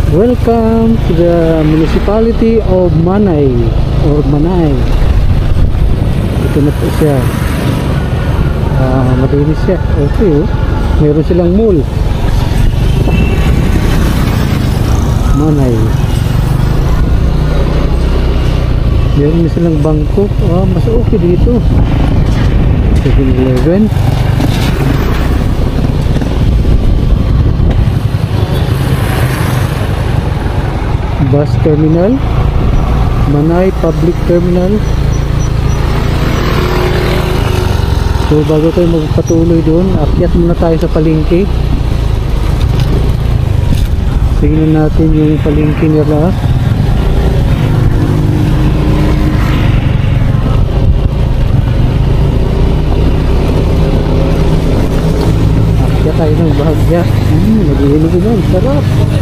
Welcome to the municipality of Manay or Manay. Ito na po siya. Malinis siya. Okay, oh. Meron silang mall. Manay. Meron na silang bangko. Mas okay dito. 7-Eleven. Bus terminal, Manay Public Terminal. So bago tayo magpatuloy doon, akyat muna tayo sa palengke. Tingnan natin yung palengke nila. Akyat tayo ng bahagya. Nag-iinom ko doon, sarap.